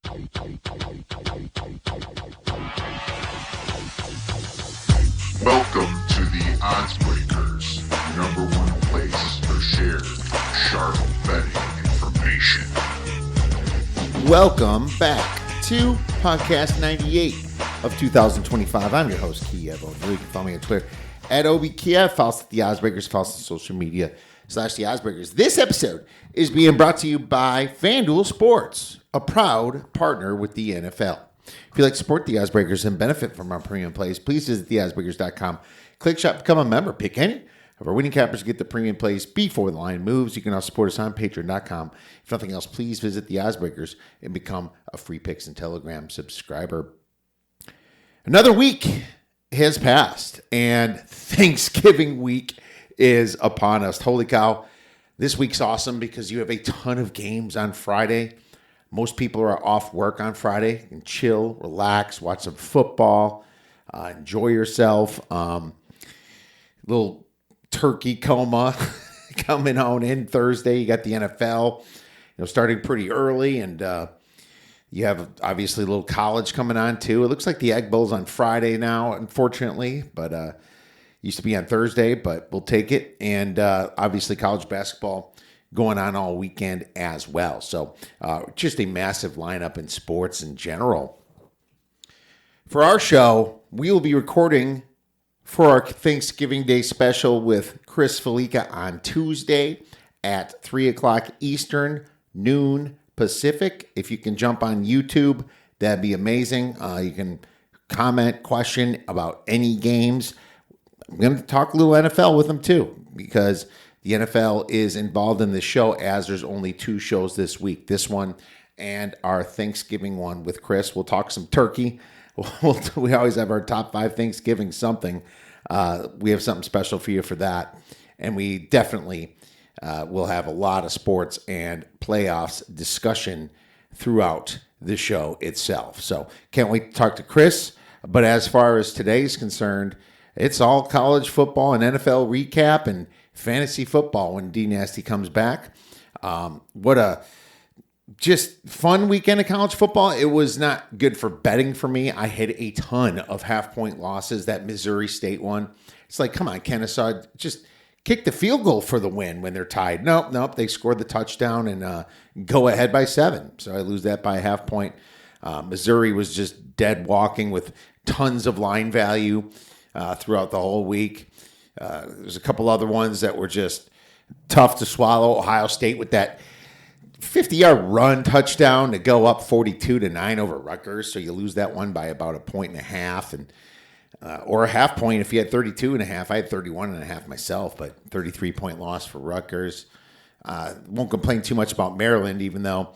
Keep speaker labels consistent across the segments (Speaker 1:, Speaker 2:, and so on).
Speaker 1: Welcome to the Odds Breakers, number one place for shared sharp betting information.
Speaker 2: Welcome back to podcast 98 of 2025. I'm your host, Kiev. You can follow me on Twitter at OBKiev. Follow us at the Odds Breakers. Follow us on social media / the Odds Breakers. This episode is being brought to you by FanDuel Sports, a proud partner with the NFL. If you'd like to support the Odds Breakers and benefit from our premium plays, please visit theoddsbreakers.com. Click shop, become a member, pick any of our winning cappers to get the premium plays before the line moves. You can also support us on patreon.com. If nothing else, please visit the Odds Breakers and become a free Picks and Telegram subscriber. Another week has passed, and Thanksgiving week is upon us. Holy cow. This week's awesome because you have a ton of games on Friday. Most people are off work on Friday. You can chill, relax, watch some football, enjoy yourself. Little turkey coma coming on in Thursday. You got the NFL, starting pretty early, and you have obviously a little college coming on too. It looks like the Egg Bowl's on Friday now, unfortunately, but used to be on Thursday, but we'll take it. And obviously college basketball going on all weekend as well. So just a massive lineup in sports in general. For our show, we will be recording for our Thanksgiving Day special with Chris Felica on Tuesday at 3 o'clock Eastern, noon Pacific. If you can jump on YouTube, that'd be amazing. You can comment, question about any games. I'm going to talk a little NFL with him too, because the NFL is involved in the show, as there's only two shows this week. This one and our Thanksgiving one with Chris. We'll talk some turkey. We always have our top 5 Thanksgiving something. We have something special for you for that. And we definitely will have a lot of sports and playoffs discussion throughout the show itself. So can't wait to talk to Chris. But as far as today's concerned, it's all college football and NFL recap and fantasy football when D Nasty comes back. What a just fun weekend of college football. It was not good for betting for me. I had a ton of half-point losses. That Missouri State one. It's like, come on, Kennesaw, just kick the field goal for the win when they're tied. Nope. They scored the touchdown and go ahead by 7. So I lose that by a half point. Missouri was just dead walking with tons of line value throughout the whole week. There's a couple other ones that were just tough to swallow. Ohio State with that 50-yard run touchdown to go up 42-9 over Rutgers. So you lose that one by about 1.5 points, or a half point if you had 32.5. I had 31.5 myself, but 33-point loss for Rutgers. Won't complain too much about Maryland, even though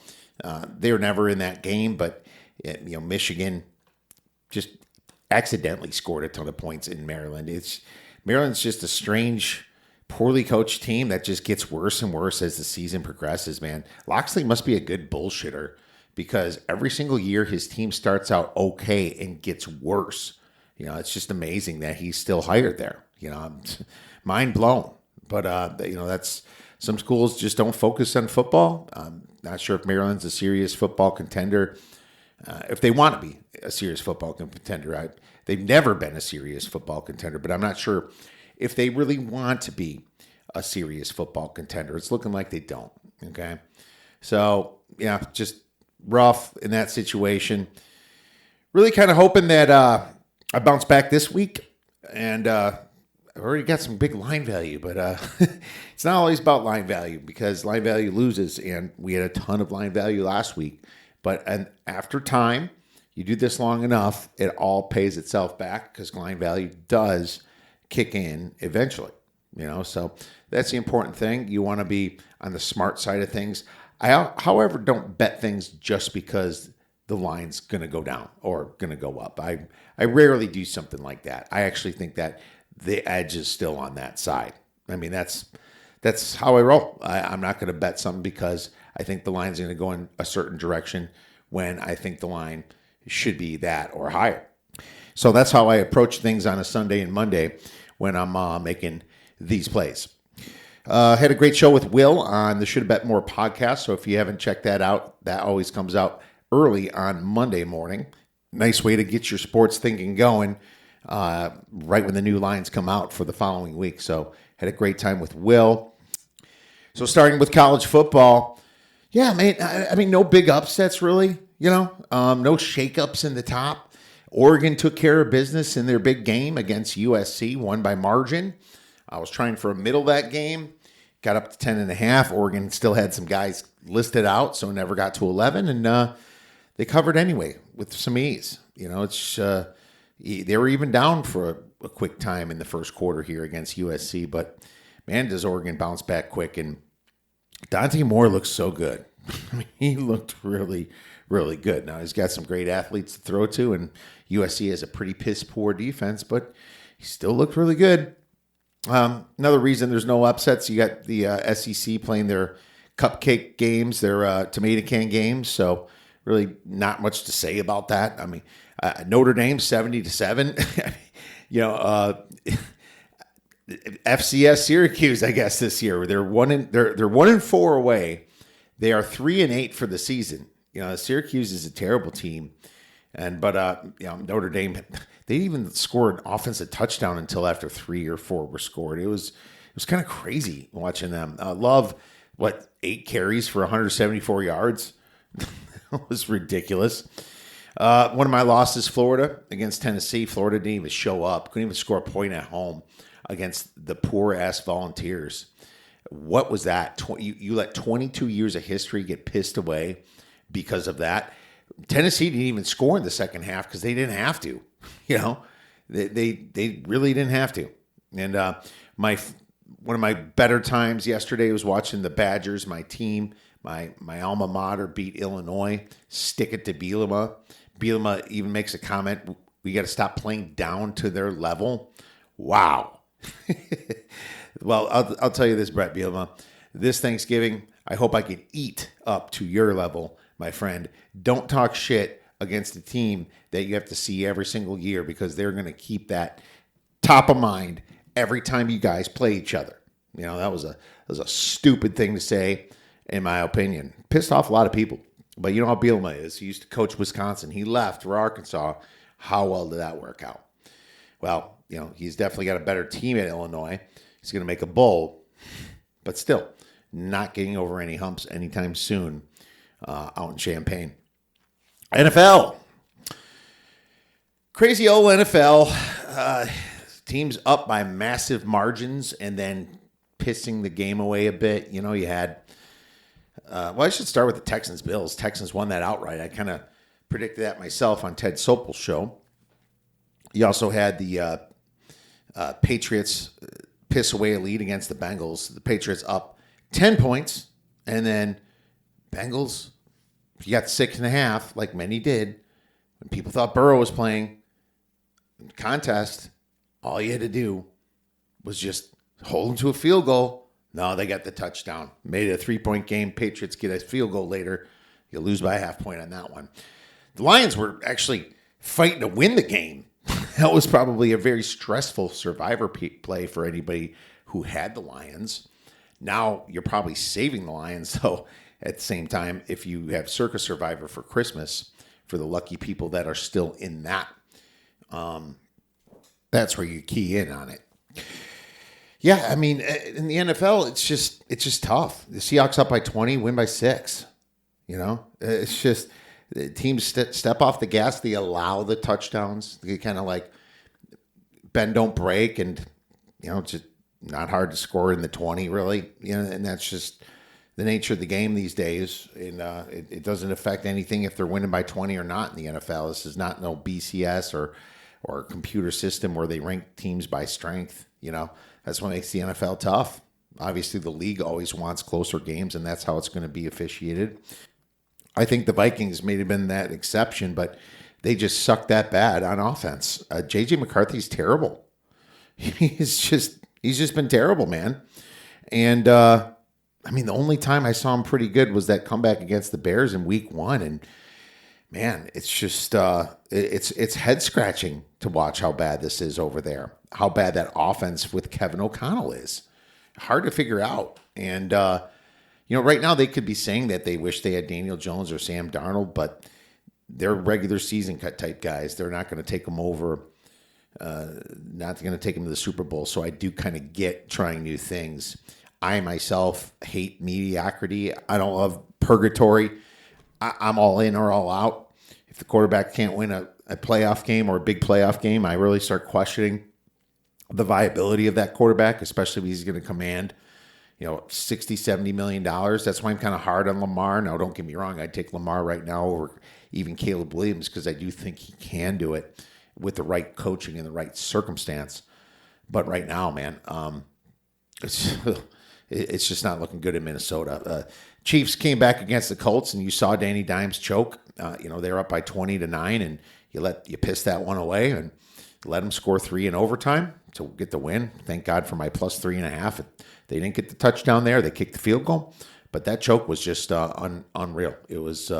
Speaker 2: they were never in that game. But Michigan just accidentally scored a ton of points in Maryland. Maryland's just a strange, poorly coached team that just gets worse and worse as the season progresses, man. Loxley must be a good bullshitter because every single year his team starts out okay and gets worse. It's just amazing that he's still hired there. I'm mind blown. But, that's some schools just don't focus on football. I'm not sure if Maryland's a serious football contender. If they want to be a serious football contender, they've never been a serious football contender, but I'm not sure if they really want to be a serious football contender. It's looking like they don't, okay? So, yeah, just rough in that situation. Really kind of hoping that I bounce back this week, and I've already got some big line value, but it's not always about line value because line value loses, and we had a ton of line value last week. But after time, you do this long enough, it all pays itself back because line value does kick in eventually. So that's the important thing. You want to be on the smart side of things. I, however, don't bet things just because the line's going to go down or going to go up. I rarely do something like that. I actually think that the edge is still on that side. I mean, that's how I roll. I'm not going to bet something because I think the line's going to go in a certain direction when I think the line should be that or higher. So that's how I approach things on a Sunday and Monday when I'm making these plays. Had a great show with Will on the Should Have Bet More podcast. So if you haven't checked that out, that always comes out early on Monday morning. Nice way to get your sports thinking going right when the new lines come out for the following week. So had a great time with Will. So starting with college football, yeah, man, I mean, no big upsets really, no shakeups in the top. Oregon took care of business in their big game against USC, won by margin. I was trying for a middle that game, got up to 10.5. Oregon still had some guys listed out, so never got to 11, and they covered anyway with some ease. It's they were even down for a quick time in the first quarter here against USC, but man, does Oregon bounce back quick. And Dante Moore looks so good. I mean, he looked really, really good. Now, he's got some great athletes to throw to, and USC has a pretty piss-poor defense, but he still looked really good. Another reason there's no upsets, you got the SEC playing their cupcake games, their tomato can games, so really not much to say about that. I mean, Notre Dame 70-7. FCS Syracuse, I guess this year they're 1-4 away. They are 3-8 for the season. Syracuse is a terrible team, but Notre Dame, they didn't even score an offensive touchdown until after 3 or 4 were scored. It was kind of crazy watching them. Love 8 carries for 174 yards. That was ridiculous. One of my losses, Florida against Tennessee. Florida didn't even show up. Couldn't even score a point at home against the poor-ass Volunteers. What was that? You let 22 years of history get pissed away because of that. Tennessee didn't even score in the second half because they didn't have to. They really didn't have to. And one of my better times yesterday was watching the Badgers, my team, my alma mater, beat Illinois. Stick it to Bielema. Bielema even makes a comment, we got to stop playing down to their level. Wow. Well, I'll tell you this, Brett Bielema. This Thanksgiving, I hope I can eat up to your level, my friend. Don't talk shit against a team that you have to see every single year, because they're going to keep that top of mind every time you guys play each other. That was a stupid thing to say, in my opinion. Pissed off a lot of people. But you know how Bielema is. He used to coach Wisconsin. He left for Arkansas. How well did that work out? Well, he's definitely got a better team at Illinois. He's going to make a bowl, but still not getting over any humps anytime soon out in Champaign. NFL. Crazy old NFL. Teams up by massive margins and then pissing the game away a bit. You had... I should start with the Texans-Bills. Texans won that outright. I kind of predicted that myself on Ted Sopel's show. You also had the Patriots piss away a lead against the Bengals. The Patriots up 10 points, and then Bengals, you got 6.5, like many did. When people thought Burrow was playing contest, all you had to do was just hold them to a field goal. No, they got the touchdown. Made it a 3-point game. Patriots get a field goal later. You lose by a half point on that one. The Lions were actually fighting to win the game. That was probably a very stressful survivor play for anybody who had the Lions. Now you're probably saving the Lions, though, at the same time, if you have Circa Survivor for Christmas, for the lucky people that are still in that, that's where you key in on it. Yeah, I mean, in the NFL, it's just tough. The Seahawks up by 20, win by 6. It's just the teams step off the gas. They allow the touchdowns. They kind of like bend, don't break, and just not hard to score in the 20, really. And that's just the nature of the game these days. And it doesn't affect anything if they're winning by 20 or not in the NFL. This is not no BCS or computer system where they rank teams by strength. That's what makes the NFL tough. Obviously, the league always wants closer games, and that's how it's going to be officiated. I think the Vikings may have been that exception, but they just suck that bad on offense. J.J. McCarthy's terrible. He's just been terrible, man. And, the only time I saw him pretty good was that comeback against the Bears in week 1, and man, it's just it's head scratching to watch how bad this is over there. How bad that offense with Kevin O'Connell is. Hard to figure out. And right now they could be saying that they wish they had Daniel Jones or Sam Darnold, but they're regular season cut type guys. They're not going to take them over. Not going to take them to the Super Bowl. So I do kind of get trying new things. I myself hate mediocrity. I don't love purgatory. I'm all in or all out. If the quarterback can't win a playoff game or a big playoff game, I really start questioning the viability of that quarterback, especially if he's going to command, $60, $70 million. That's why I'm kind of hard on Lamar. Now, don't get me wrong. I'd take Lamar right now over even Caleb Williams because I do think he can do it with the right coaching and the right circumstance. But right now, man, it's just not looking good in Minnesota. Chiefs came back against the Colts, and you saw Danny Dimes choke. They were up by 20-9, and you pissed that one away and let them score 3 in overtime to get the win. Thank God for my plus 3.5. They didn't get the touchdown there. They kicked the field goal, but that choke was just unreal. It was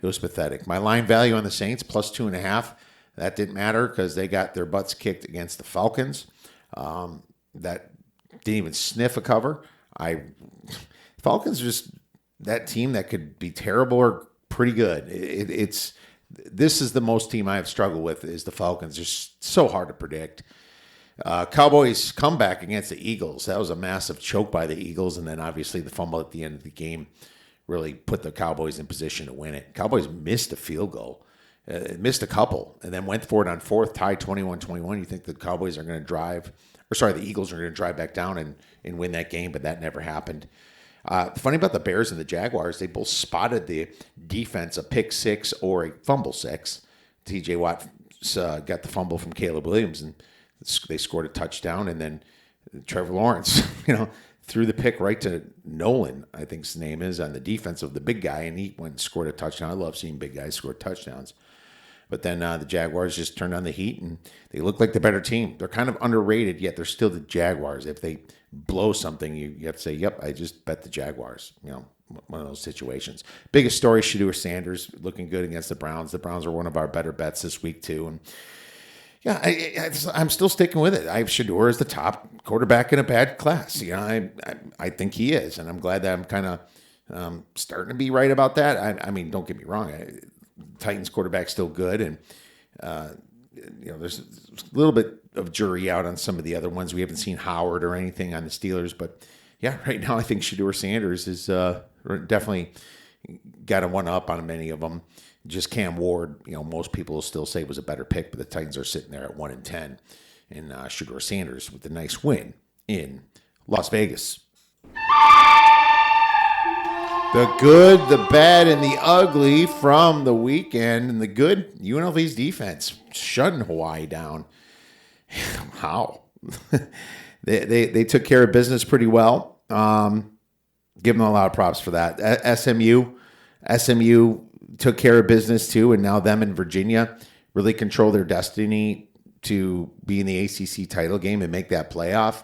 Speaker 2: pathetic. My line value on the Saints plus 2.5. That didn't matter because they got their butts kicked against the Falcons. That didn't even sniff a cover. Falcons are just that team that could be terrible or pretty good. This is the most team I have struggled with is the Falcons. They're so hard to predict. Cowboys comeback against the Eagles. That was a massive choke by the Eagles, and then obviously the fumble at the end of the game really put the Cowboys in position to win it. Cowboys missed a field goal. Missed a couple, and then went for it on fourth, tied 21-21. You think the Cowboys are going to the Eagles are going to drive back down and win that game, but that never happened. Funny about the Bears and the Jaguars, they both spotted the defense, a pick six or a fumble six. TJ Watt got the fumble from Caleb Williams, and they scored a touchdown, and then Trevor Lawrence, threw the pick right to Nolan, I think his name is, on the defense of the big guy, and he went and scored a touchdown. I love seeing big guys score touchdowns. But then the Jaguars just turned on the heat, and they look like the better team. They're kind of underrated, yet they're still the Jaguars. If they blow something, you have to say, yep, I just bet the Jaguars. One of those situations. Biggest story, Shedeur Sanders looking good against the Browns. The Browns are one of our better bets this week, too. And yeah, I'm still sticking with it. I have Shedeur as the top quarterback in a bad class. I think he is, and I'm glad that I'm kind of starting to be right about that. I mean, don't get me wrong. Titans quarterback's still good, and there's a little bit of jury out on some of the other ones. We haven't seen Howard or anything on the Steelers, but yeah, right now I think Shedeur Sanders is definitely got a one up on many of them. Just Cam Ward, most people will still say was a better pick, but the Titans are sitting there at 1-10, and Shedeur Sanders with a nice win in Las Vegas. The good, the bad, and the ugly from the weekend. And the good, UNLV's defense shutting Hawaii down. How? they took care of business pretty well. Give them a lot of props for that. SMU took care of business too, and now them and Virginia really control their destiny to be in the ACC title game and make that playoff.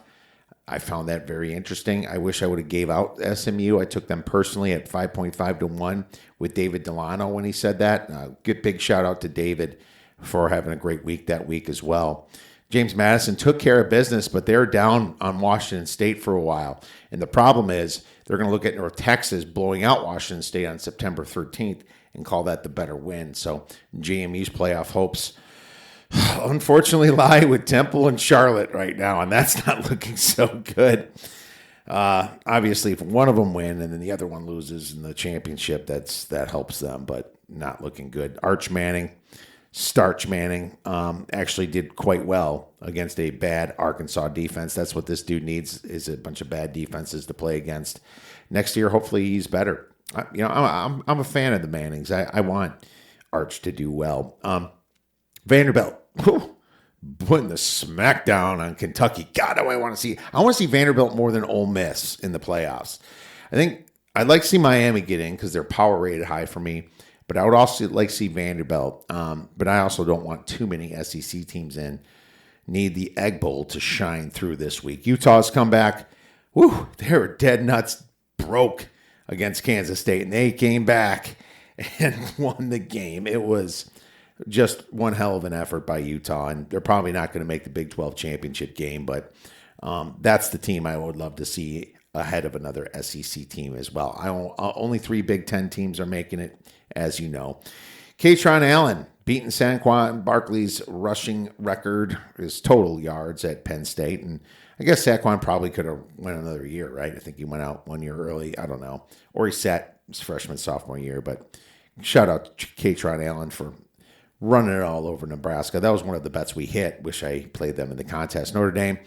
Speaker 2: I found that very interesting. I wish I would have gave out SMU. I took them personally at 5.5 to 1 with David Delano when he said that. Good big shout out to David for having a great week that week as well. James Madison took care of business, but they're down on Washington State for a while. And the problem is they're going to look at North Texas blowing out Washington State on September 13th and call that the better win. So JMU's playoff hopes unfortunately lie with Temple and Charlotte right now, and that's not looking so good. Obviously, if one of them win and then the other one loses in the championship, that helps them, but not looking good. Starch Manning actually did quite well against a bad Arkansas defense. That's what this dude needs, is a bunch of bad defenses to play against. Next year, hopefully he's better. I'm a fan of the Mannings. I want Arch to do well. Vanderbilt, putting the smackdown on Kentucky. God, do I want to see? I want to see Vanderbilt more than Ole Miss in the playoffs. I think I'd like to see Miami get in because they're power rated high for me. But I would also like to see Vanderbilt. But I also don't want too many SEC teams in. Need the Egg Bowl to shine through this week. Utah's come back. They were dead nuts broke against Kansas State. And they came back and won the game. It was just one hell of an effort by Utah. And they're probably not going to make the Big 12 championship game. But that's the team I would love to see ahead of another SEC team as well. Only 3 Big 10 teams are making it, as you know. Katron Allen beating Saquon Barkley's rushing record, his total yards at Penn State. And I guess Saquon probably could have went another year, right? I think he went out 1 year early. I don't know. Or he sat his freshman, sophomore year. But shout out to Katron Allen for running it all over Nebraska. That was one of the bets we hit. Wish I played them in the contest. Notre Dame.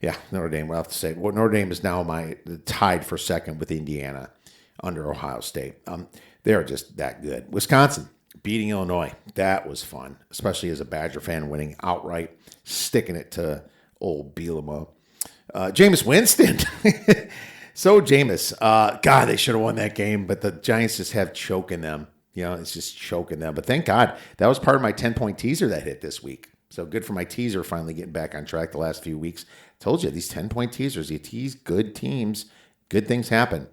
Speaker 2: Yeah, Notre Dame, we'll have to say. Well, Notre Dame is now tied for second with Indiana under Ohio State. They're just that good. Wisconsin beating Illinois. That was fun, especially as a Badger fan, winning outright, sticking it to old Bielema. Jameis Winston. So Jameis. God, they should have won that game, but the Giants just have choking them. It's just choking them. But thank God, that was part of my 10-point teaser that hit this week. So good for my teaser finally getting back on track the last few weeks. Told you, these 10-point teasers, you tease good teams, good things happen.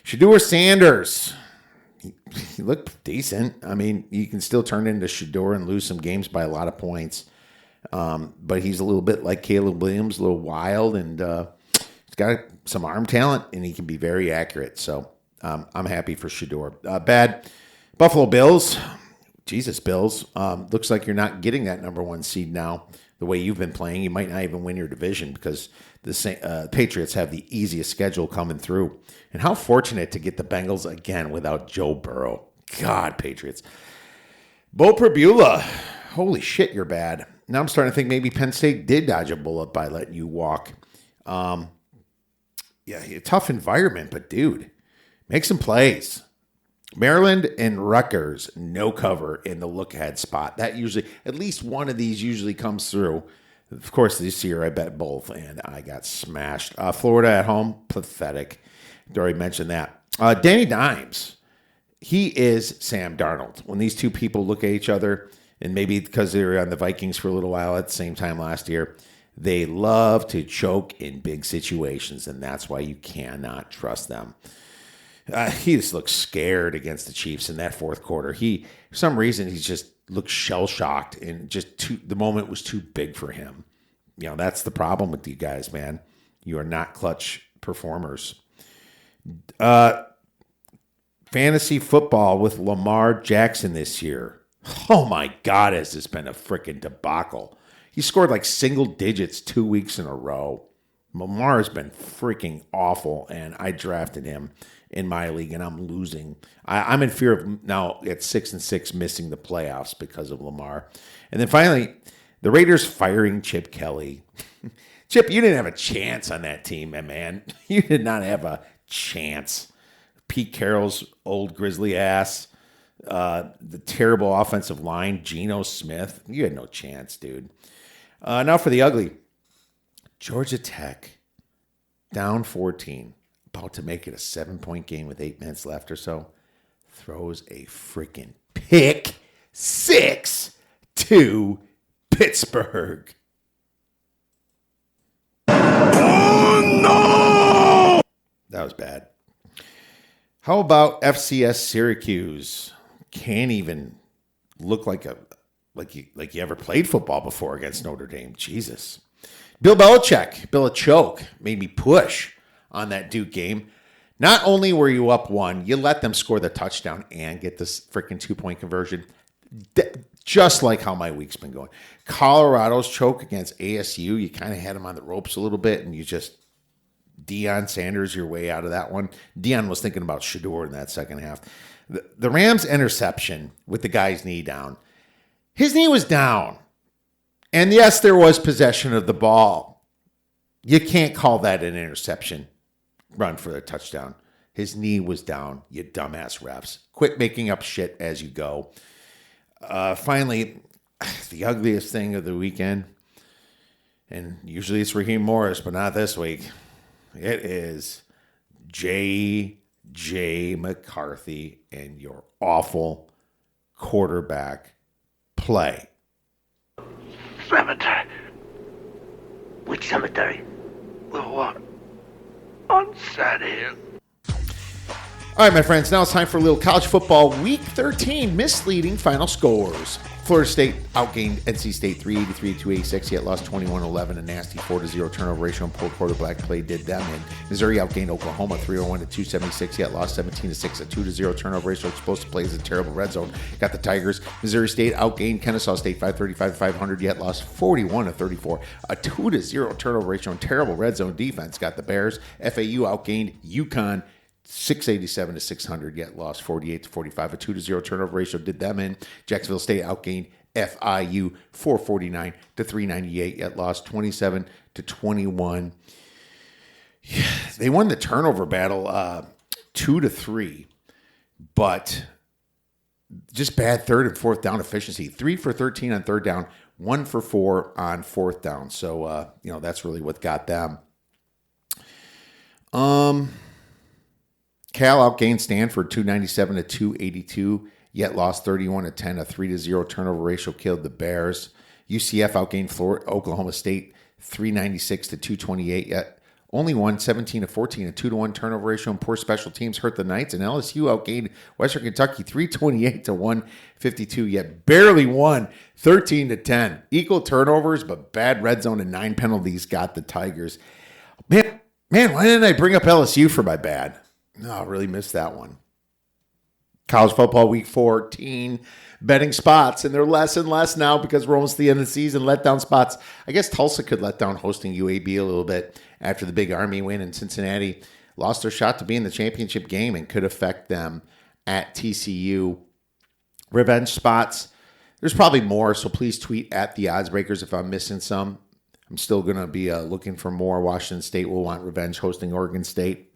Speaker 2: Shedeur Sanders. He looked decent. I mean, you can still turn into Shedeur and lose some games by a lot of points. But he's a little bit like Caleb Williams, a little wild, and he's got some arm talent, and he can be very accurate. So I'm happy for Shedeur. Bad Buffalo Bills. Jesus, Bills. Looks like you're not getting that number 1 seed now. The way you've been playing, you might not even win your division because the Patriots have the easiest schedule coming through. And how fortunate to get the Bengals again without Joe Burrow. God, Patriots. Bo Prabula. Holy shit, you're bad. Now I'm starting to think maybe Penn State did dodge a bullet by letting you walk. Yeah, a tough environment, but dude, make some plays. Maryland and Rutgers, no cover in the look-ahead spot. That usually, at least one of these usually comes through. Of course, this year I bet both, and I got smashed. Florida at home, pathetic. I already mentioned that. Danny Dimes, he is Sam Darnold. When these two people look at each other, and maybe because they were on the Vikings for a little while at the same time last year, they love to choke in big situations, and that's why you cannot trust them. He just looked scared against the Chiefs in that fourth quarter. For some reason, he just looked shell-shocked, and the moment was too big for him. That's the problem with you guys, man. You are not clutch performers. Fantasy football with Lamar Jackson this year. Oh, my God, has this been a freaking debacle. He scored like single digits 2 weeks in a row. Lamar has been freaking awful, and I drafted him in my league, and I'm losing. I'm in fear of now at 6-6 missing the playoffs because of Lamar. And then finally, the Raiders firing Chip Kelly. Chip, you didn't have a chance on that team, man. You did not have a chance. Pete Carroll's old grizzly ass, the terrible offensive line, Geno Smith. You had no chance, dude. Now for the ugly. Georgia Tech, down 14. About to make it a 7-point game with 8 minutes left or so, throws a freaking pick 6 to Pittsburgh. Oh, no! That was bad. How about FCS Syracuse? Can't even look like you ever played football before against Notre Dame. Jesus. Bill Belichick made me push on that Duke game. Not only were you up 1, you let them score the touchdown and get this freaking 2-point conversion. Just like how my week's been going. Colorado's choke against ASU, you kind of had them on the ropes a little bit, and you just Deion Sanders your way out of that one. Deion was thinking about Shedeur in that second half. The Rams interception with the guy's knee down. His knee was down. And yes, there was possession of the ball. You can't call that an interception. Run for the touchdown. His knee was down, you dumbass refs. Quit making up shit as you go. Finally, the ugliest thing of the weekend, and usually it's Raheem Morris, but not this week. It is J.J. McCarthy and your awful quarterback play.
Speaker 3: Cemetery. Which cemetery? The what? On Saturday.
Speaker 2: All right, my friends, now it's time for a little college football week 13 misleading final scores. Florida State outgained NC State 383-286, yet lost 21-11. A nasty 4-0 turnover ratio and poor quarterback play did them in. Missouri outgained Oklahoma 301-276, yet lost 17-6. A 2-0 turnover ratio. Explosive plays in terrible red zone got the Tigers. Missouri State outgained Kennesaw State 535-500, yet lost 41-34. A 2-0 turnover ratio and terrible red zone defense got the Bears. FAU outgained UConn 687-600, yet lost 48-45. A 2-0 turnover ratio did them in. Jacksonville State outgained FIU 449-398, yet lost 27-21. Yeah, they won the turnover battle 2-3, but just bad third and fourth down efficiency. 3 for 13 on third down, 1 for 4 on fourth down. So that's really what got them. Cal outgained Stanford 297-282, yet lost 31-10. A 3-0 turnover ratio killed the Bears. UCF outgained Oklahoma State 396-228, yet only won 17-14. A 2-1 turnover ratio and poor special teams hurt the Knights. And LSU outgained Western Kentucky 328-152, yet barely won 13-10. Equal turnovers, but bad red zone and 9 penalties got the Tigers. Man, why didn't I bring up LSU for my bad? No, I really missed that one. College football week 14 betting spots, and they're less and less now because we're almost at the end of the season. Let down spots. I guess Tulsa could let down hosting UAB a little bit after the big Army win, and Cincinnati lost their shot to be in the championship game and could affect them at TCU. Revenge spots. There's probably more, so please tweet at the Oddsbreakers if I'm missing some. I'm still going to be looking for more. Washington State will want revenge hosting Oregon State.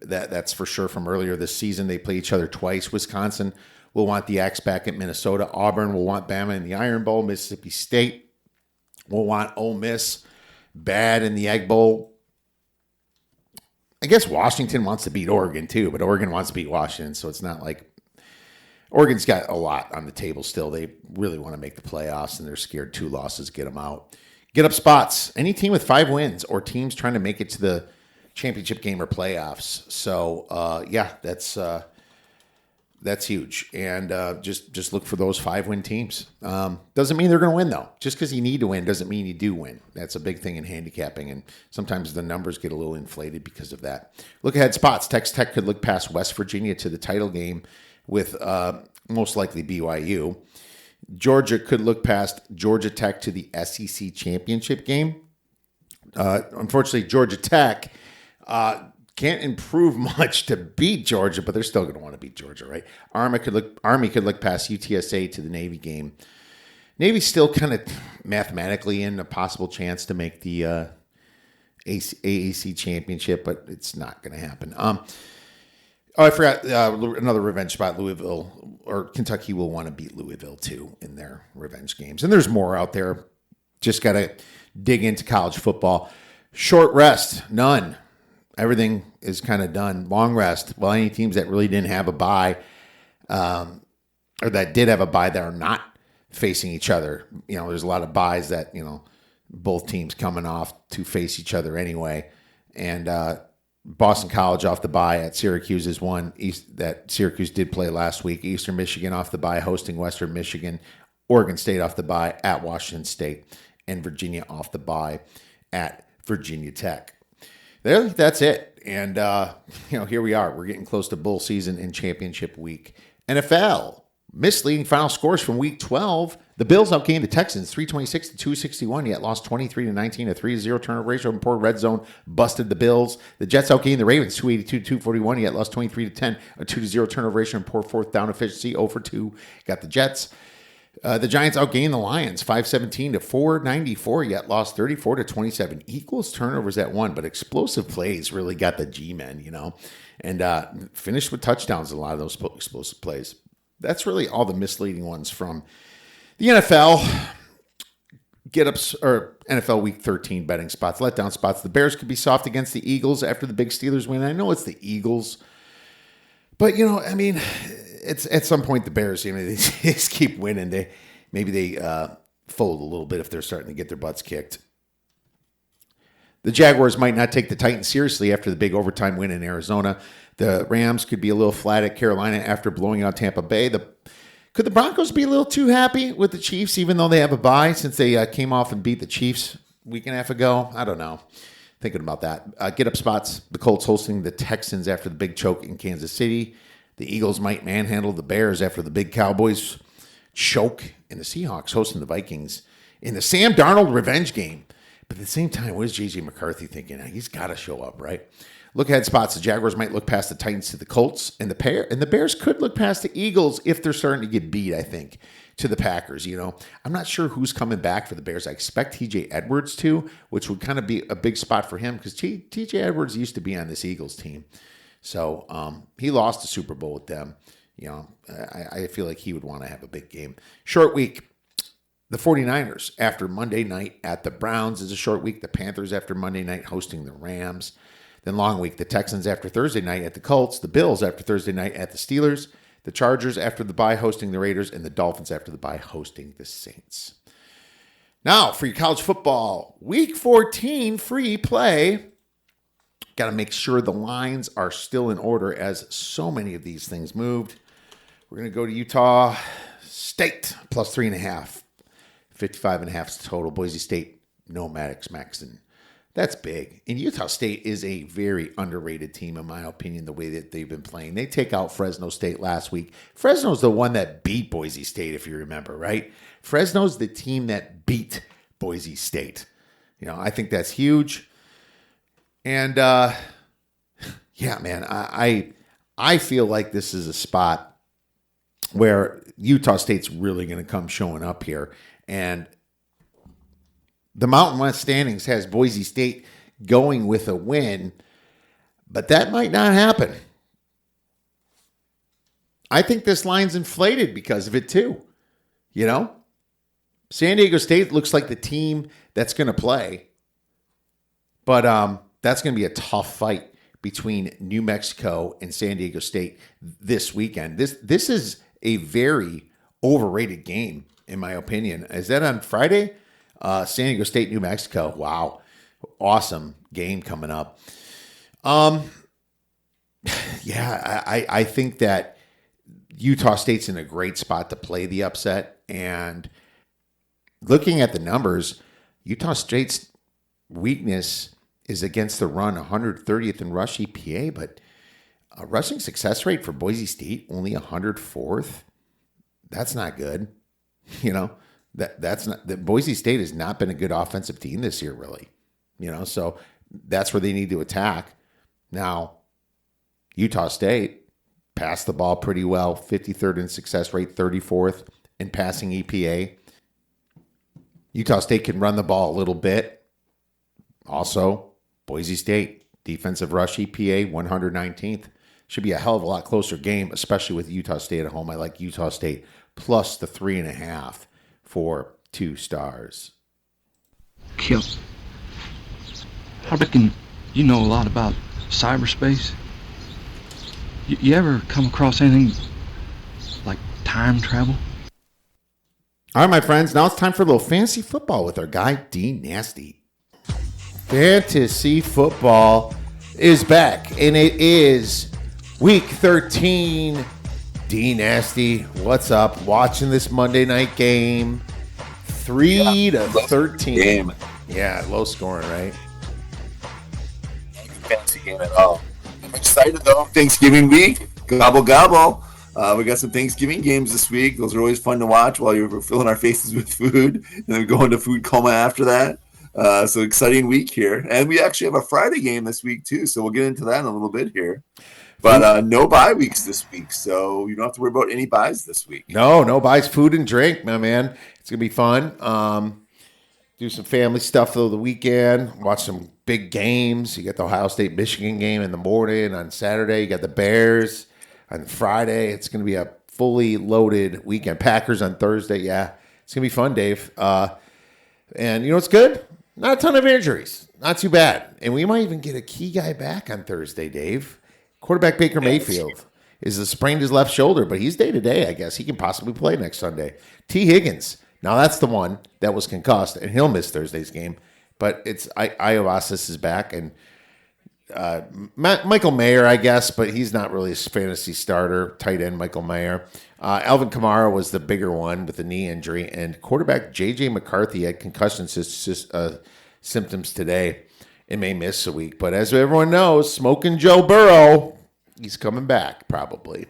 Speaker 2: That's for sure from earlier this season. They play each other twice. Wisconsin will want the Axe back at Minnesota. Auburn will want Bama in the Iron Bowl. Mississippi State will want Ole Miss bad in the Egg Bowl. I guess Washington wants to beat Oregon too, but Oregon wants to beat Washington, so it's not like Oregon's got a lot on the table still. They really want to make the playoffs, and they're scared 2 losses get them out. Get up spots. Any team with 5 wins or teams trying to make it to the championship game or playoffs. So that's huge. And just look for those 5-win teams. Doesn't mean they're going to win though. Just because you need to win doesn't mean you do win. That's a big thing in handicapping, and sometimes the numbers get a little inflated because of that. Look ahead spots. Texas Tech could look past West Virginia to the title game with most likely BYU. Georgia could look past Georgia Tech to the SEC championship game. Unfortunately, Georgia Tech can't improve much to beat Georgia, but they're still going to want to beat Georgia, right? Army could look past UTSA to the Navy game. Navy's still kind of mathematically in a possible chance to make the AAC championship, but it's not going to happen. I forgot another revenge spot. Louisville or Kentucky will want to beat Louisville too in their revenge games, and there's more out there. Just got to dig into college football. Short rest, none. Everything is kind of done. Long rest. Well, any teams that really didn't have a bye, or that did have a bye that are not facing each other. There's a lot of byes that, both teams coming off to face each other anyway. And Boston College off the bye at Syracuse is one that Syracuse did play last week. Eastern Michigan off the bye hosting Western Michigan. Oregon State off the bye at Washington State. And Virginia off the bye at Virginia Tech. That's it. And, here we are. We're getting close to bowl season and championship week. NFL, misleading final scores from week 12. The Bills outgained the Texans 326-261, yet lost 23-19. A 3-0 turnover ratio and poor red zone busted the Bills. The Jets outgained the Ravens 282-241, yet lost 23-10. A 2-0 turnover ratio and poor fourth down efficiency. 0-2 got the Jets. The Giants outgained the Lions 517-494, yet lost 34-27. Equals turnovers at 1, but explosive plays really got the G-men, and finished with touchdowns. A lot of those explosive plays. That's really all the misleading ones from the NFL. Get-ups or NFL Week 13 betting spots, letdown spots. The Bears could be soft against the Eagles after the big Steelers win. I know it's the Eagles, but it's at some point the Bears, they just keep winning. They fold a little bit if they're starting to get their butts kicked. The Jaguars might not take the Titans seriously after the big overtime win in Arizona. The Rams could be a little flat at Carolina after blowing out Tampa Bay. Could the Broncos be a little too happy with the Chiefs, even though they have a bye, since they came off and beat the Chiefs a week and a half ago? I don't know. Thinking about that. Get up spots. The Colts hosting the Texans after the big choke in Kansas City. The Eagles might manhandle the Bears after the big Cowboys choke. And the Seahawks hosting the Vikings in the Sam Darnold revenge game. But at the same time, what is J.J. McCarthy thinking? He's got to show up, right? Look ahead spots. The Jaguars might look past the Titans to the Colts, and the Bears could look past the Eagles if they're starting to get beat, I think, to the Packers. I'm not sure who's coming back for the Bears. I expect T.J. Edwards to, which would kind of be a big spot for him because T.J. Edwards used to be on this Eagles team. So he lost the Super Bowl with them. I feel like he would want to have a big game. Short week. The 49ers after Monday night at the Browns is a short week. The Panthers after Monday night hosting the Rams. Then long week. The Texans after Thursday night at the Colts. The Bills after Thursday night at the Steelers. The Chargers after the bye hosting the Raiders. And the Dolphins after the bye hosting the Saints. Now for your college football. Week 14 free play. Got to make sure the lines are still in order as so many of these things moved. We're going to go to Utah State plus 3.5. 55.5 is total. Boise State, no Maddox Maxson. That's big. And Utah State is a very underrated team, in my opinion, the way that they've been playing. They take out Fresno State last week. Fresno's the one that beat Boise State, if you remember, right? Fresno's the team that beat Boise State. I think that's huge. And, yeah, man, I feel like this is a spot where Utah State's really going to come showing up here. And the Mountain West standings has Boise State going with a win, but that might not happen. I think this line's inflated because of it too. San Diego State looks like the team that's going to play, but that's going to be a tough fight between New Mexico and San Diego State this weekend. This is a very overrated game, in my opinion. Is that on Friday? San Diego State, New Mexico. Wow. Awesome game coming up. Yeah, I think that Utah State's in a great spot to play the upset. And looking at the numbers, Utah State's weakness is against the run, 130th in rush EPA, but a rushing success rate for Boise State, only 104th. That's not good. That's not that. Boise State has not been a good offensive team this year, really. So that's where they need to attack. Now, Utah State passed the ball pretty well, 53rd in success rate, 34th in passing EPA. Utah State can run the ball a little bit. Also, Boise State defensive rush EPA, 119th. Should be a hell of a lot closer game, especially with Utah State at home. I like Utah State plus the 3.5 for 2 stars.
Speaker 4: Kip, I reckon you know a lot about cyberspace. You ever come across anything like time travel?
Speaker 2: All right, my friends, now it's time for a little fantasy football with our guy, D Nasty. Fantasy football is back, and it is week 13. D Nasty, what's up? Watching this Monday night game, 3-13.
Speaker 5: Game.
Speaker 2: Yeah, low scoring, right?
Speaker 5: Not a fancy game at all. I'm excited though. Thanksgiving week, gobble gobble. We got some Thanksgiving games this week. Those are always fun to watch while you're filling our faces with food, and then we go into food coma after that. So exciting week here, and we actually have a Friday game this week too. So we'll get into that in a little bit here. But no bye weeks this week, so you don't have to worry about any buys this week.
Speaker 2: No buys. Food and drink, my man. It's gonna be fun. Do some family stuff though the weekend. Watch some big games. You got the Ohio State Michigan game in the morning on Saturday. You got the Bears on Friday. It's gonna be a fully loaded weekend. Packers on Thursday. Yeah, it's gonna be fun, Dave. And you know what's good? Not a ton of injuries. Not too bad. And we might even get a key guy back on Thursday, Dave. Quarterback Baker Mayfield is sprained his left shoulder, but he's day-to-day, I guess. He can possibly play next Sunday. T. Higgins. Now, that's the one that was concussed, and he'll miss Thursday's game. but it's Iovasas is back, and Michael Mayer, I guess, but he's not really a fantasy starter. Tight end Michael Mayer. Alvin Kamara was the bigger one with the knee injury, and quarterback J.J. McCarthy had concussion symptoms today and may miss a week. But as everyone knows, smoking Joe Burrow, he's coming back probably.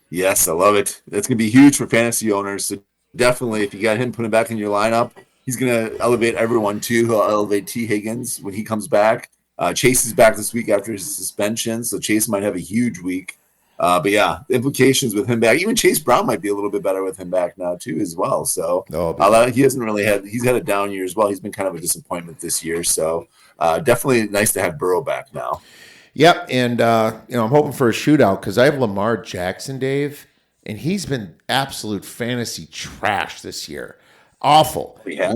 Speaker 5: Yes, I love it. That's going to be huge for fantasy owners. So definitely, if you got him, put him back in your lineup. He's going to elevate everyone too. He'll elevate T. Higgins when he comes back. Chase is back this week after his suspension, so Chase might have a huge week. But yeah, the implications with him back. Even Chase Brown might be a little bit better with him back now too, as well. So he hasn't really he's had a down year as well. He's been kind of a disappointment this year. So definitely nice to have Burrow back now.
Speaker 2: Yep, and I'm hoping for a shootout because I have Lamar Jackson, Dave, and he's been absolute fantasy trash this year. Awful.
Speaker 5: Yeah,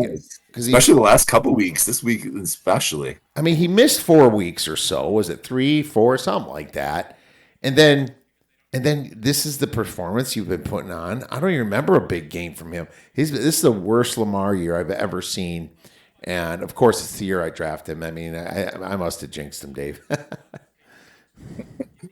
Speaker 5: especially the last couple weeks. This week especially.
Speaker 2: I mean, he missed 4 weeks or so. Was it 3, 4, something like that? And then this is the performance you've been putting on. I don't even remember a big game from him. This is the worst Lamar year I've ever seen. And of course, it's the year I drafted him. I mean, I must have jinxed him, Dave.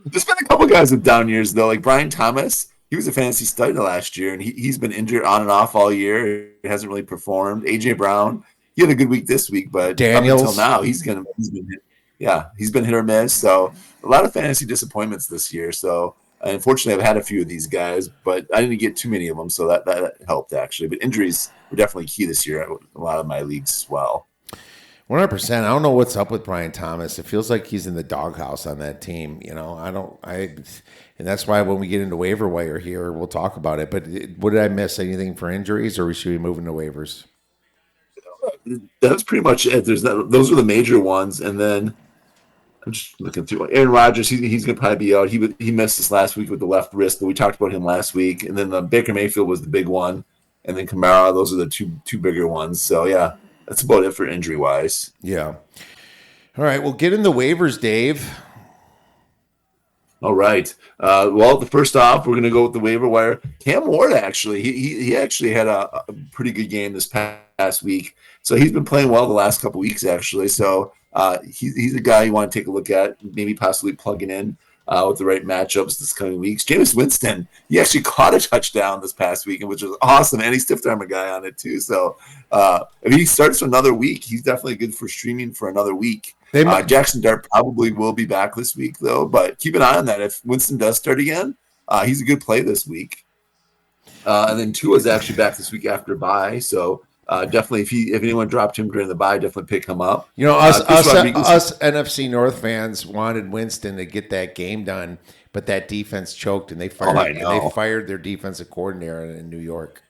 Speaker 5: There's been a couple guys with down years though, like Brian Thomas. He was a fantasy stud last year, and he's been injured on and off all year. He hasn't really performed. AJ Brown, he had a good week this week, but
Speaker 2: Daniels,
Speaker 5: up until now, he's been hit or miss. So a lot of fantasy disappointments this year. So unfortunately, I've had a few of these guys, but I didn't get too many of them, so that helped actually. But injuries were definitely key this year in a lot of my leagues as well.
Speaker 2: 100%. I don't know what's up with Brian Thomas. It feels like he's in the doghouse on that team. And that's why when we get into waiver wire here, we'll talk about it. But what did I miss? Anything for injuries, or should we move into waivers?
Speaker 5: That's pretty much it. Those are the major ones, and then I'm just looking through. Aaron Rodgers, he's going to probably be out. He missed this last week with the left wrist, but we talked about him last week. And then Baker Mayfield was the big one, and then Kamara. Those are the two bigger ones. So yeah, that's about it for injury wise.
Speaker 2: Yeah. All right, we'll get in the waivers, Dave.
Speaker 5: All right. Well, first off, we're going to go with the waiver wire. Cam Ward, actually, he actually had a pretty good game this past week. So he's been playing well the last couple weeks, actually. So he's a guy you want to take a look at, maybe possibly plugging in with the right matchups this coming weeks. Jameis Winston, he actually caught a touchdown this past week, which was awesome, and he stiff-armed a guy on it too. So if he starts another week, he's definitely good for streaming for another week. Jackson Dart probably will be back this week, though, but keep an eye on that. If Winston does start again, he's a good play this week. And then Tua is actually back this week after bye, so definitely if anyone dropped him during the bye, definitely pick him up.
Speaker 2: Us NFC North fans wanted Winston to get that game done, but that defense choked, and they fired their defensive coordinator in New York.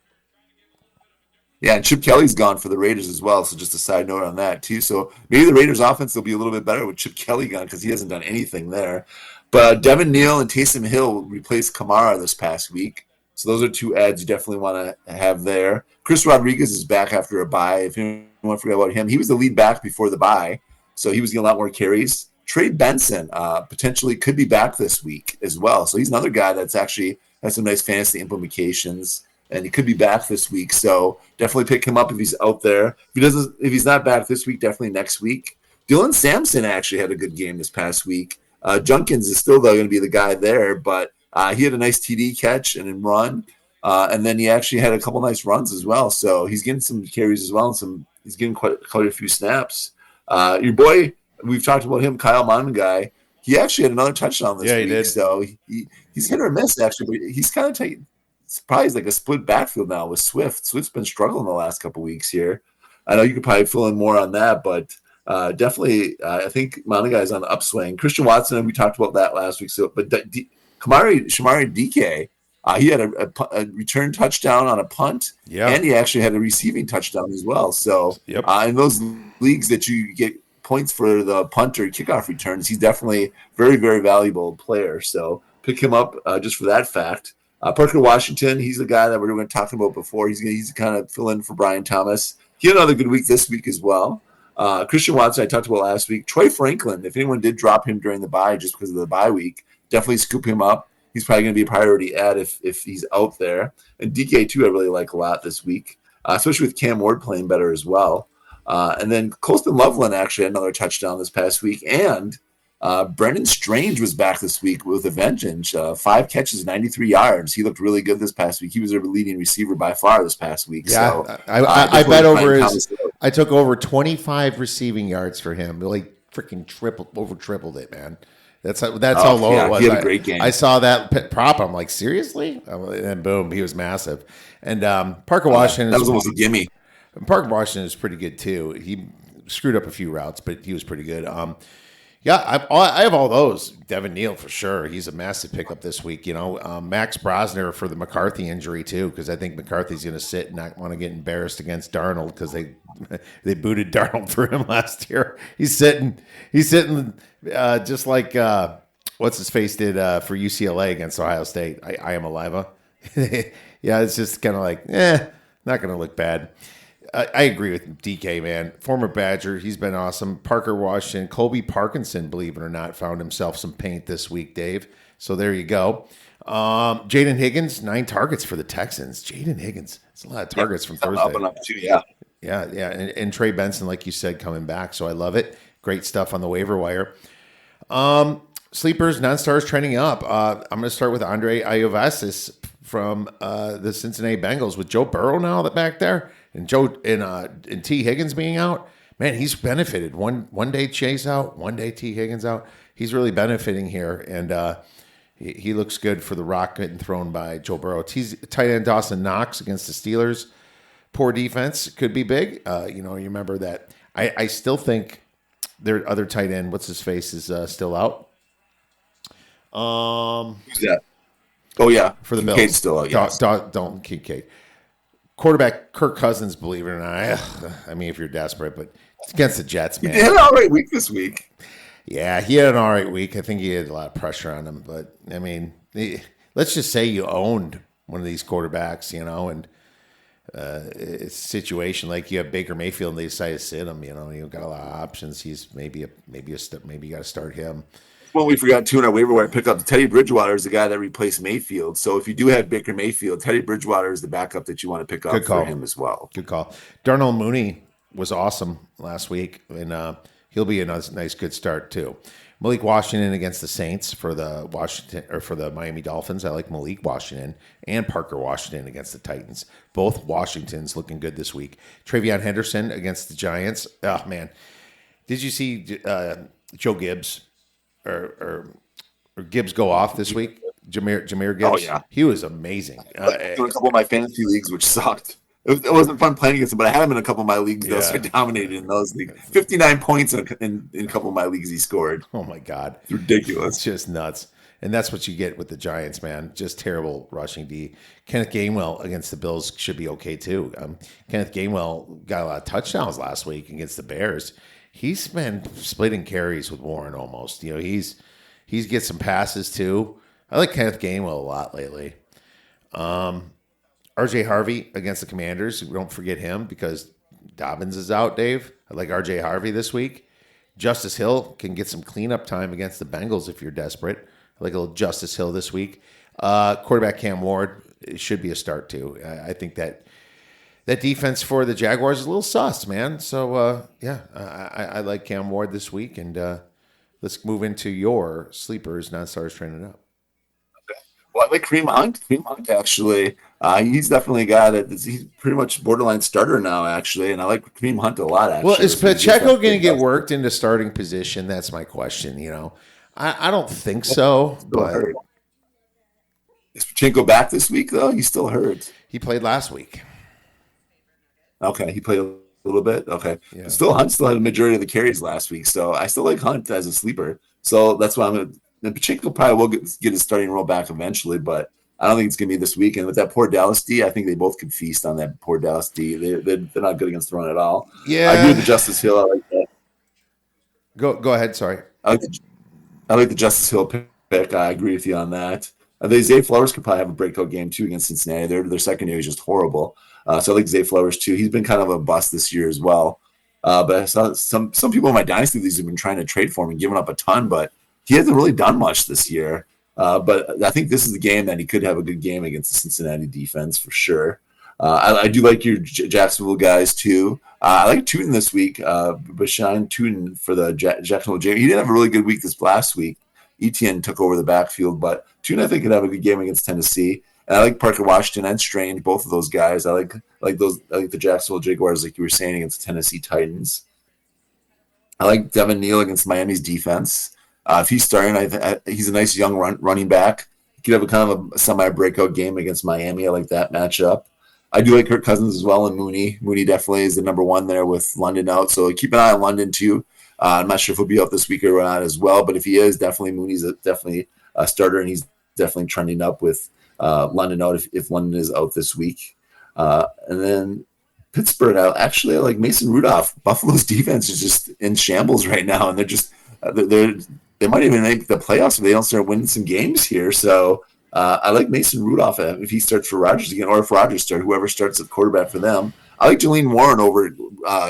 Speaker 5: Yeah, and Chip Kelly's gone for the Raiders as well, so just a side note on that too. So maybe the Raiders offense will be a little bit better with Chip Kelly gone because he hasn't done anything there. But Devin Neal and Taysom Hill replaced Kamara this past week. So those are two ads you definitely want to have there. Chris Rodriguez is back after a bye. If anyone forgot about him, he was the lead back before the bye, so he was getting a lot more carries. Trey Benson potentially could be back this week as well. So he's another guy that's actually has some nice fantasy implications. And he could be back this week, so definitely pick him up if he's out there. If he's not back this week, definitely next week. Dylan Sampson actually had a good game this past week. Junkins is still going to be the guy there, but he had a nice TD catch and run, and then he actually had a couple nice runs as well. So he's getting some carries as well, and he's getting quite a few snaps. Your boy, we've talked about him, Kyle Mongai. He actually had another touchdown this week. He did. So he's hit or miss actually, but he's kind of taking. It's probably like a split backfield now with Swift. Swift's been struggling the last couple weeks here. I know you could probably fill in more on that, but definitely I think Monagai is on the upswing. Christian Watson, we talked about that last week. So, but Shamari DK, he had a return touchdown on a punt, and he actually had a receiving touchdown as well. So in those leagues that you get points for the punt or kickoff returns, he's definitely very, very valuable player. So pick him up just for that fact. Parker Washington, he's the guy that we were talking about before. He's kind of fill in for Brian Thomas. He had another good week this week as well. Christian Watson, I talked about last week. Troy Franklin, if anyone did drop him during the bye just because of the bye week, definitely scoop him up. He's probably going to be a priority ad if he's out there. And DK, too, I really like a lot this week, especially with Cam Ward playing better as well. And then Colston Loveland actually had another touchdown this past week. And Brendan Strange was back this week with a vengeance. 5 catches, 93 yards. He looked really good this past week. He was their leading receiver by far this past week.
Speaker 2: Yeah,
Speaker 5: so,
Speaker 2: I bet I took over 25 receiving yards for him. Like freaking tripled it, man. That's how low it was.
Speaker 5: He had a great game.
Speaker 2: I saw that prop. I'm like, seriously? And boom, he was massive. And Parker Washington.
Speaker 5: That was almost a gimme.
Speaker 2: Parker Washington is pretty good too. He screwed up a few routes, but he was pretty good. Yeah, I have all those. Devin Neal for sure. He's a massive pickup this week. Max Brosner for the McCarthy injury too, because I think McCarthy's going to sit and not want to get embarrassed against Darnold because they booted Darnold for him last year. He's sitting just like what's his face did for UCLA against Ohio State. I am Aliva. Yeah, it's just kind of like not going to look bad. I agree with DK, man. Former Badger, he's been awesome. Parker Washington, Colby Parkinson, believe it or not, found himself some paint this week, Dave. So there you go. Jaden Higgins, 9 targets for the Texans. Jaden Higgins, that's a lot of targets from Thursday.
Speaker 5: Up and up too, yeah.
Speaker 2: Yeah. And Trey Benson, like you said, coming back. So I love it. Great stuff on the waiver wire. Sleepers, non-stars trending up. I'm going to start with Andre Iovasis from the Cincinnati Bengals with Joe Burrow now back there. And T. Higgins being out, man, he's benefited. One day Chase out, one day T. Higgins out. He's really benefiting here, and he looks good for the rock getting thrown by Joe Burrow. Tight end Dawson Knox against the Steelers. Poor defense could be big. You remember that. I still think their other tight end, what's his face, is still out.
Speaker 5: Who's that? Oh yeah,
Speaker 2: for the
Speaker 5: Kincaid's
Speaker 2: Bills,
Speaker 5: still out. Yes.
Speaker 2: Dalton Kincaid. Quarterback Kirk Cousins, believe it or not. I mean, if you're desperate, but it's against the Jets, man.
Speaker 5: He had an all right week this week.
Speaker 2: Yeah, he had an all right week. I think he had a lot of pressure on him. But, I mean, let's just say you owned one of these quarterbacks, and it's a situation like you have Baker Mayfield and they decide to sit him. You've got a lot of options. He's maybe you got to start him.
Speaker 5: Well, we forgot to in our waiver wire pick up. Teddy Bridgewater is the guy that replaced Mayfield. So if you do have Baker Mayfield, Teddy Bridgewater is the backup that you want to pick up for him as well.
Speaker 2: Good call. Darnell Mooney was awesome last week, and he'll be a nice good start too. Malik Washington against the Saints for the Miami Dolphins. I like Malik Washington and Parker Washington against the Titans. Both Washingtons looking good this week. Travion Henderson against the Giants. Oh man, did you see Joe Gibbs? Or Gibbs go off this week? Jahmyr Gibbs?
Speaker 5: Oh, yeah.
Speaker 2: He was amazing.
Speaker 5: In a couple of my fantasy leagues, which sucked. It wasn't fun playing against him, but I had him in a couple of my leagues, though, so I dominated in those leagues. 59 points in a couple of my leagues he scored.
Speaker 2: Oh, my God.
Speaker 5: It's ridiculous.
Speaker 2: It's just nuts. And that's what you get with the Giants, man. Just terrible rushing D. Kenneth Gainwell against the Bills should be okay, too. Kenneth Gainwell got a lot of touchdowns last week against the Bears. He's been splitting carries with Warren almost. He's get some passes too. I like Kenneth Gainwell a lot lately. RJ Harvey against the Commanders. Don't forget him because Dobbins is out, Dave. I like RJ Harvey this week. Justice Hill can get some cleanup time against the Bengals if you're desperate. I like a little Justice Hill this week. Quarterback Cam Ward should be a start too. I think that defense for the Jaguars is a little sus, man. So, I like Cam Ward this week. And let's move into your sleepers, non-stars trending up.
Speaker 5: Okay. Well, I like Kareem Hunt. Kareem Hunt, actually. He's definitely a guy he's pretty much borderline starter now, actually. And I like Kareem Hunt a lot, actually.
Speaker 2: Well, is Pacheco going to get worked into starting position? That's my question, I don't think so. But
Speaker 5: is Pacheco back this week, though? He's still hurt.
Speaker 2: He played last week.
Speaker 5: Okay, he played a little bit. Okay,
Speaker 2: yeah.
Speaker 5: Hunt still had a majority of the carries last week, so I still like Hunt as a sleeper. So that's why I'm going to. And Pacheco probably will get his starting role back eventually, but I don't think it's going to be this weekend. With that poor Dallas D, I think they both could feast on that poor Dallas D. They're not good against the run at all.
Speaker 2: Yeah,
Speaker 5: I agree with the Justice Hill. I like that.
Speaker 2: Go ahead. Sorry,
Speaker 5: I like the Justice Hill pick. I agree with you on that. The Zay Flowers could probably have a breakout game too against Cincinnati. Their secondary is just horrible. So I like Zay Flowers too. He's been kind of a bust this year as well. But I saw some people in my dynasty leagues have been trying to trade for him and giving up a ton, but he hasn't really done much this year. But I think this is the game that he could have a good game against the Cincinnati defense for sure. I do like your Jacksonville guys too. I like Tootin this week. Bashan Tootin for the Jacksonville Jaguars. He didn't have a really good week this last week. Etienne took over the backfield, but Tootin I think could have a good game against Tennessee. And I like Parker Washington and Strange, both of those guys. I like the Jacksonville Jaguars, like you were saying, against the Tennessee Titans. I like Devin Neal against Miami's defense. If he's starting, he's a nice young running back. He could have a kind of a semi-breakout game against Miami. I like that matchup. I do like Kirk Cousins as well, and Mooney. Mooney definitely is the number one there with London out. So keep an eye on London too. I'm not sure if he'll be out this week or not as well, but if he is, definitely Mooney's definitely a starter, and he's definitely trending up with London out if London is out this week. And then Pittsburgh, I like Mason Rudolph. Buffalo's defense is just in shambles right now, and they might even make the playoffs if they don't start winning some games here. So I like Mason Rudolph if he starts for Rodgers again, or if Rodgers starts, whoever starts at quarterback for them. I like Jalen Warren over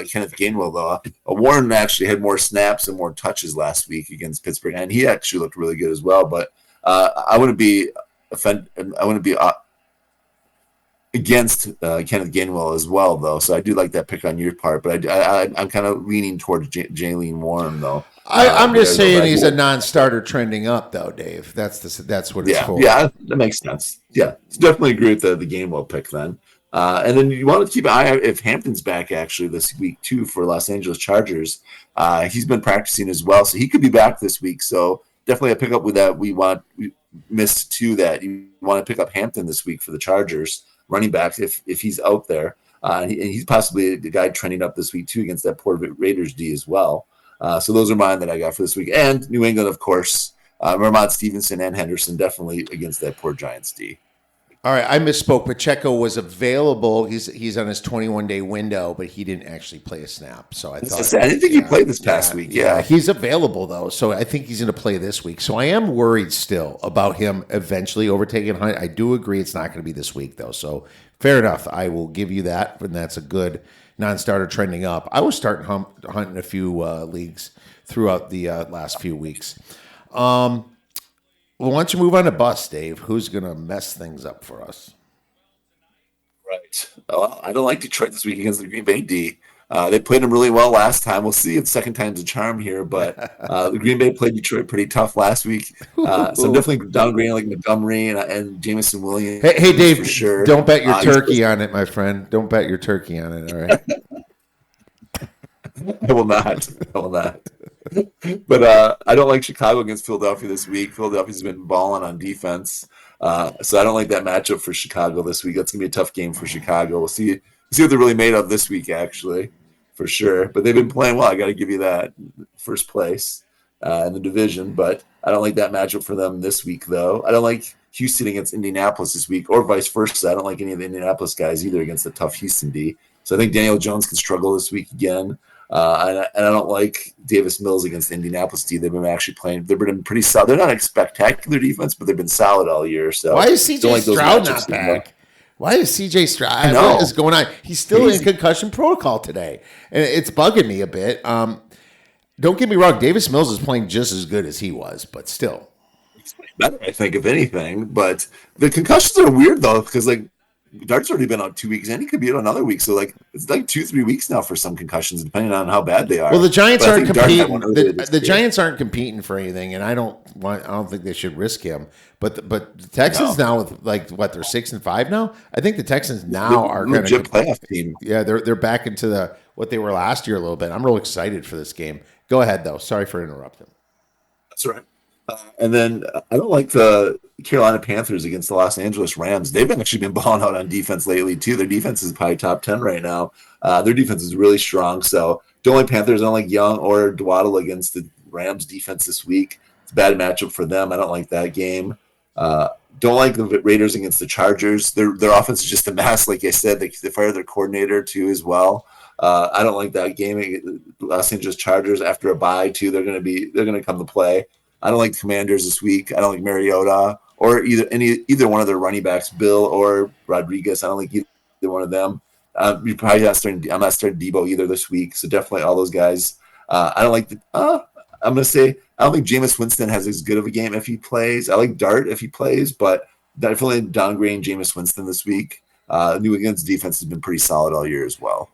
Speaker 5: Kenneth Gainwell, though. Warren actually had more snaps and more touches last week against Pittsburgh, and he actually looked really good as well. But I wouldn't be offended. I wouldn't be against Kenneth Gainwell as well, though. So I do like that pick on your part, but I'm kind of leaning towards Jalen Warren, though.
Speaker 2: I'm just saying he's a non-starter trending up, though, Dave. That's what it's for.
Speaker 5: Yeah, that makes sense. Yeah, definitely agree with the Gainwell pick then. And then you want to keep an eye out if Hampton's back actually this week too for Los Angeles Chargers. He's been practicing as well, so he could be back this week. So definitely a pickup with that. We missed too that you want to pick up Hampton this week for the Chargers running back if he's out there. And he's possibly the guy trending up this week too against that poor Raiders D as well. So those are mine that I got for this week. And New England, of course, Ramon Stevenson and Henderson definitely against that poor Giants D.
Speaker 2: All right, I misspoke. Pacheco was available. He's on his 21-day window, but he didn't actually play a snap. So I
Speaker 5: didn't think he played this past week. Yeah,
Speaker 2: he's available though, so I think he's going to play this week. So I am worried still about him eventually overtaking Hunt. I do agree it's not going to be this week though. So fair enough. I will give you that, and that's a good non-starter trending up. I was starting Hunt in a few leagues throughout the last few weeks. Well, why don't you move on to Bus, Dave? Who's going to mess things up for us?
Speaker 5: Right. Well, I don't like Detroit this week against the Green Bay D. They played them really well last time. We'll see if the second time's a charm here, but the Green Bay played Detroit pretty tough last week. So I'm definitely downgrading like Montgomery and Jameson Williams.
Speaker 2: Hey, Dave, for
Speaker 5: sure.
Speaker 2: Don't bet your turkey on it, my friend. Don't bet your turkey on it, all right?
Speaker 5: I will not. But I don't like Chicago against Philadelphia this week. Philadelphia's been balling on defense. So I don't like that matchup for Chicago this week. That's going to be a tough game for Chicago. We'll see what they're really made of this week, actually, for sure. But they've been playing well. I got to give you that. First place in the division. But I don't like that matchup for them this week, though. I don't like Houston against Indianapolis this week, or vice versa. I don't like any of the Indianapolis guys either against the tough Houston D. So I think Daniel Jones can struggle this week again. And I don't like Davis Mills against the Indianapolis D. They've been actually playing. They've been pretty solid. They're not a spectacular defense, but they've been solid all year. So
Speaker 2: why is CJ Stroud not back? Why is CJ Stroud? What is going on? He's still in concussion protocol today, and it's bugging me a bit. Don't get me wrong. Davis Mills is playing just as good as he was, but still.
Speaker 5: He's playing better, I think, if anything. But the concussions are weird, though, because, Dart's already been out 2 weeks, and he could be out another week. So, it's 2-3 weeks now for some concussions, depending on how bad they are.
Speaker 2: Well, the Giants aren't competing. The Giants aren't competing for anything, and I don't think they should risk him. But the Texans now with they're 6-5 now. I think the Texans now are going to
Speaker 5: playoff team.
Speaker 2: Yeah, they're back into what they were last year a little bit. I'm real excited for this game. Go ahead though. Sorry for interrupting.
Speaker 5: That's all right. And then I don't like the Carolina Panthers against the Los Angeles Rams. They've actually been balling out on defense lately, too. Their defense is probably top 10 right now. Their defense is really strong. So don't like Panthers. I don't like Young or Dwaddle against the Rams defense this week. It's a bad matchup for them. I don't like that game. Don't like the Raiders against the Chargers. Their offense is just a mess. Like I said, they fired their coordinator, too, as well. I don't like that game. Los Angeles Chargers, after a bye, too, they're going to come to play. I don't like the Commanders this week. I don't like Mariota or either one of their running backs, Bill or Rodriguez. I don't like either one of them. I'm not starting Debo either this week. So definitely all those guys. I don't like I'm going to say I don't think Jameis Winston has as good of a game if he plays. I like Dart if he plays, but definitely downgrading Jameis Winston this week. New England's defense has been pretty solid all year as well.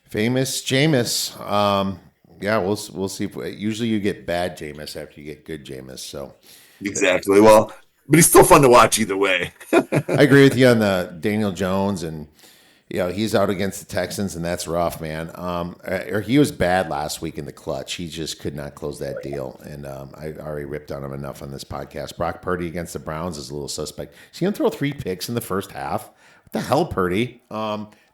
Speaker 2: Famous Jameis. Yeah, we'll see. Usually you get bad Jameis after you get good Jameis. So
Speaker 5: Exactly. Well, but he's still fun to watch either way.
Speaker 2: I agree with you on the Daniel Jones, and he's out against the Texans, and that's rough, man. Or he was bad last week in the clutch. He just could not close that deal, and I already ripped on him enough on this podcast. Brock Purdy against the Browns is a little suspect. Is he gonna throw 3 picks in the first half? What the hell, Purdy?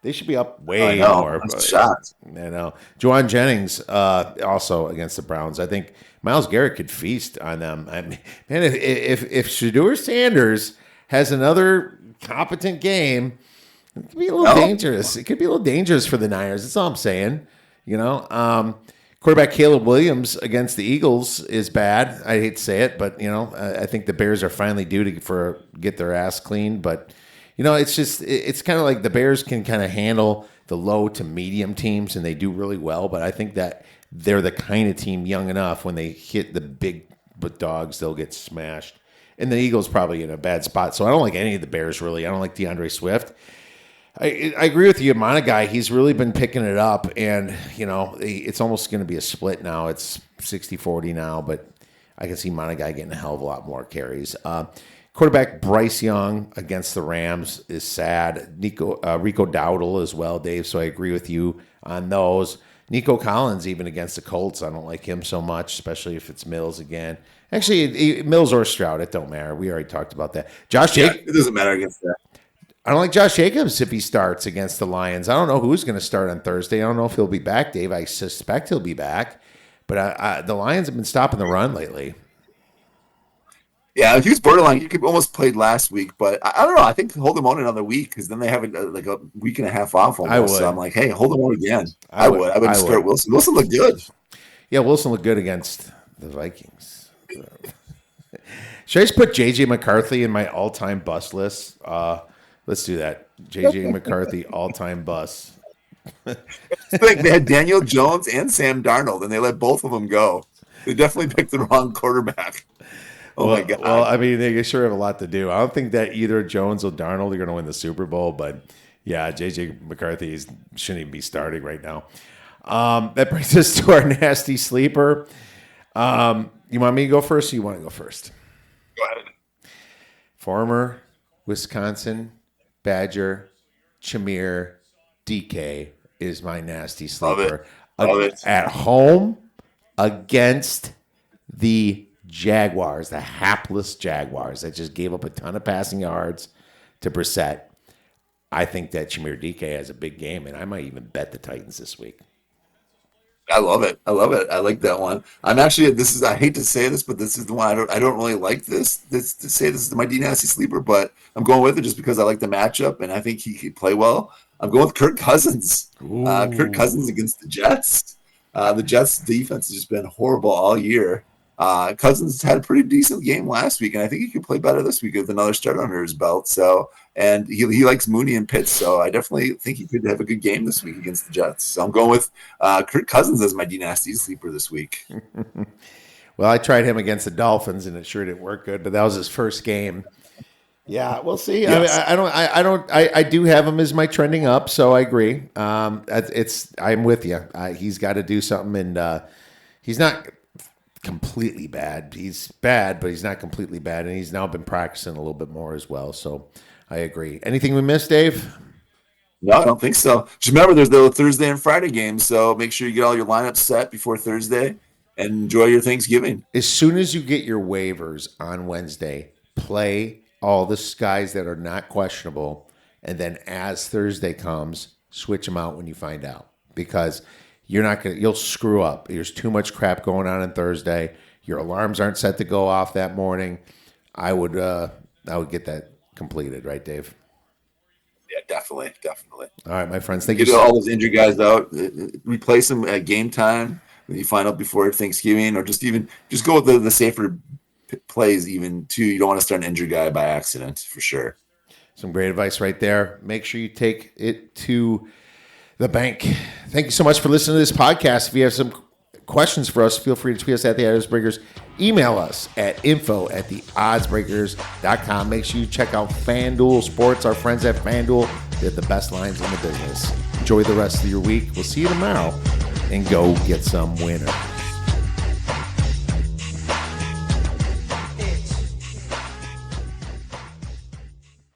Speaker 2: They should be up way more.
Speaker 5: I'm shocked.
Speaker 2: I know. Juwan Jennings also against the Browns. I think Myles Garrett could feast on them. I mean, man, if Shedeur Sanders has another competent game, it could be a little dangerous. It could be a little dangerous for the Niners. That's all I'm saying. Quarterback Caleb Williams against the Eagles is bad. I hate to say it, but I think the Bears are finally due to get their ass cleaned. But it's kind of like the Bears can kind of handle the low to medium teams, and they do really well. But I think that they're the kind of team young enough when they hit the big dogs, they'll get smashed. And the Eagles probably in a bad spot. So I don't like any of the Bears, really. I don't like DeAndre Swift. I agree with you, Monagai. He's really been picking it up, and it's almost going to be a split now. It's 60-40 now, but I can see Monagai getting a hell of a lot more carries. Quarterback Bryce Young against the Rams is sad. Rico Dowdle as well, Dave. So I agree with you on those. Nico Collins even against the Colts. I don't like him so much, especially if it's Mills again. Actually, Mills or Stroud, it don't matter. We already talked about that. Josh Jacobs.
Speaker 5: It doesn't matter against that.
Speaker 2: I don't like Josh Jacobs if he starts against the Lions. I don't know who's going to start on Thursday. I don't know if he'll be back, Dave. I suspect he'll be back. But the Lions have been stopping the run lately.
Speaker 5: Yeah, he was borderline. He could almost played last week, but I don't know. I think hold him on another week because then they have like a week and a half off almost.
Speaker 2: I would.
Speaker 5: So I'm like, hey, hold him on again. I would start Wilson. Wilson looked good.
Speaker 2: Yeah, Wilson looked good against the Vikings. Should I just put J.J. McCarthy in my all-time bust list? Let's do that. J.J. McCarthy, all-time bust.
Speaker 5: Like they had Daniel Jones and Sam Darnold, and they let both of them go. They definitely picked the wrong quarterback. My God.
Speaker 2: Well, I mean, they sure have a lot to do. I don't think that either Jones or Darnold are going to win the Super Bowl, but yeah, J.J. McCarthy shouldn't even be starting right now. That brings us to our nasty sleeper. You want me to go first or you want to go first?
Speaker 5: Go ahead.
Speaker 2: Former Wisconsin Badger Chimere DK is my nasty sleeper.
Speaker 5: Love it.
Speaker 2: At home against the Jaguars, the hapless Jaguars that just gave up a ton of passing yards to Brissett. I think that Chimere DK has a big game, and I might even bet the Titans this week.
Speaker 5: I love it. I like that one. I'm actually I hate to say this, but this is the one I don't really like this to say this is my D nasty sleeper, but I'm going with it just because I like the matchup and I think he could play well. I'm going with Kirk Cousins. Kirk Cousins against the Jets. The Jets defense has just been horrible all year. Cousins had a pretty decent game last week, and I think he could play better this week with another start under his belt. So, and he likes Mooney and Pitts, so I definitely think he could have a good game this week against the Jets. So I'm going with Kirk Cousins as my D-Nasty sleeper this week.
Speaker 2: Well, I tried him against the Dolphins, and it sure didn't work good, but that was his first game. Yeah, we'll see. Yes. I do have him as my trending up, so I agree. I'm with you. He's got to do something, and he's not completely bad. He's bad, but he's not completely bad, and he's now been practicing a little bit more as well. So I agree. Anything we missed, Dave?
Speaker 5: No, I don't think so. Just remember, there's the Thursday and Friday games, so make sure you get all your lineups set before Thursday and enjoy your Thanksgiving.
Speaker 2: As soon as you get your waivers on Wednesday, play all the guys that are not questionable, and then as Thursday comes, switch them out when you find out, because you'll screw up. There's too much crap going on Thursday. Your alarms aren't set to go off that morning. I would get that completed, right, Dave?
Speaker 5: Yeah, definitely.
Speaker 2: All right, my friends. Thank you.
Speaker 5: Get all those injured guys out. Replace them at game time when you find out before Thanksgiving, or just go with the safer plays even too. You don't want to start an injured guy by accident, for sure.
Speaker 2: Some great advice right there. Make sure you take it to the bank. Thank you so much for listening to this podcast. If you have some questions for us, feel free to tweet us at the Oddsbreakers. Email us at info@theoddsbreakers.com. Make sure you check out FanDuel Sports, our friends at FanDuel. They have the best lines in the business. Enjoy the rest of your week. We'll see you tomorrow, and go get some winners.